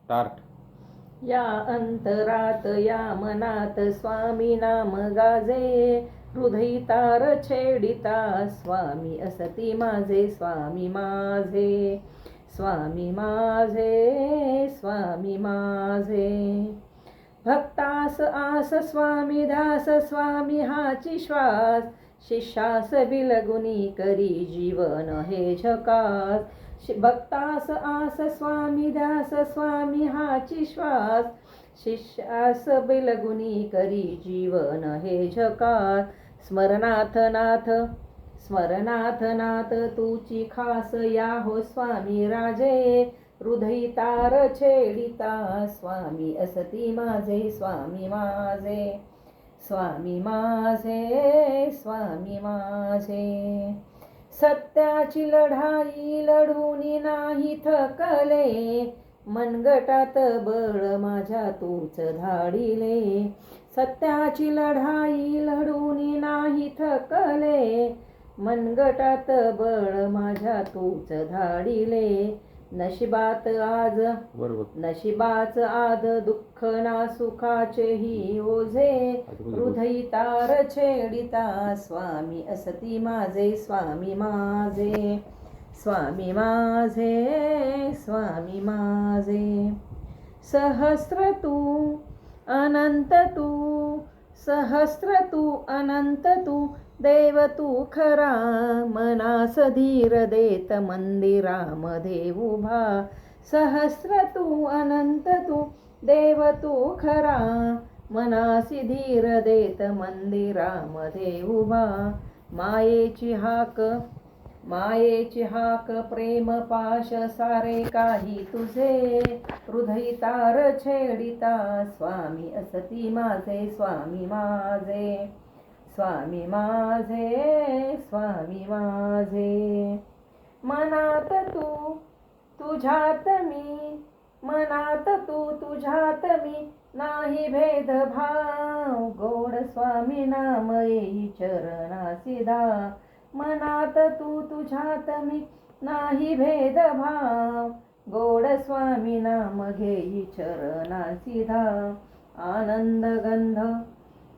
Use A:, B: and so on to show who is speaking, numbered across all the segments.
A: Start.
B: या अंतरात या मनात स्वामी नाम गाजे, हृदयी तार छेडिता स्वामी असती माझे, स्वामी माझे, स्वामी माझे, स्वामी माझे. भक्तास आस स्वामी ध्यास, स्वामी हाची श्वास, शिष्यास बिलगुनी करी जीवन हे झकास. भक्तास आस स्वामी ध्यास, स्वामी हाची श्वास, शिष्यास बिलगुनी करी जीवन हे झकास. स्मरनाथ नाथ स्मरनाथ नाथ तुची खास, या हो स्वामी राजे, हृदयी तार छेडिता स्वामी असती माझे, स्वामी माझे, स्वामी माझे, स्वामी माझे. सत्याची लढाई लढून नाही थकले, मनगटात बळ माझ्या तूच धाडिले. सत्याची लढाई लढून नाही थकले, मनगटात बळ माझ्या तूच धाडिले. नशिबात आज नशिबाच आज दुःख ना सुखाचेही ओझे, हृदयी तार छेडिता स्वामी असती माझे, स्वामी माझे, स्वामी माझे, स्वामी माझे. सहस्र तू अनंत तू, सहस्र तू अनंत तू, देव तू खरा, मनास धीर देत मंदिरामध्ये उभा. सहस्र तू अनंत तू, देव तू खरा, मनासी धीर देत मंदिरामध्ये उभा. मायेची हाक प्रेम पाश सारे काही तुझे, हृदयी तार छेडिता स्वामी असती माझे, स्वामी माझे, स्वामी माझे, स्वामी माझे. मनात तू तुझ्यात मी, मनात तू तुझ्यात मी, नाही भेदभाव, गोड स्वामी नाम येई चरणासी धाव. मनात तू तुझ्यात मी, नाही भेदभाव, गोड स्वामी नाम घेई चरणासी धाव.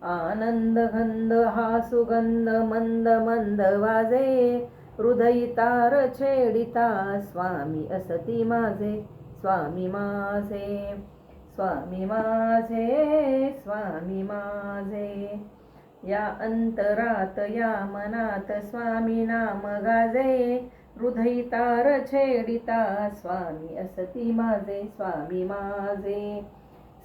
B: आनंद गंध हा सुगंध मंद मंद वाजे, हृदयी तार छेडिता स्वामी असती माझे, स्वामी माझे, स्वामी माझे, स्वामी माझे. या अंतरात या मनात स्वामी नाम गाजे, हृदयी तार छेडिता स्वामी असती माझे, स्वामी माझे,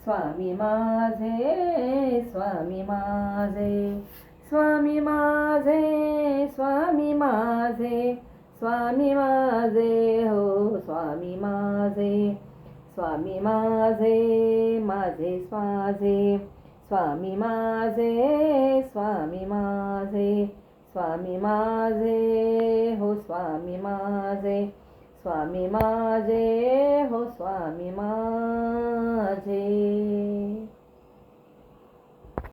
B: स्वामी माझे, स्वामी माझे. स्वामी माझे, स्वामी माझे, स्वामी माझे, हो स्वामी माझे, स्वामी माझे, माझे माझे, स्वामी माझे, स्वामी माझे, स्वामी माझे, हो स्वामी माझे, स्वामी माझे, हो स्वामी माझे.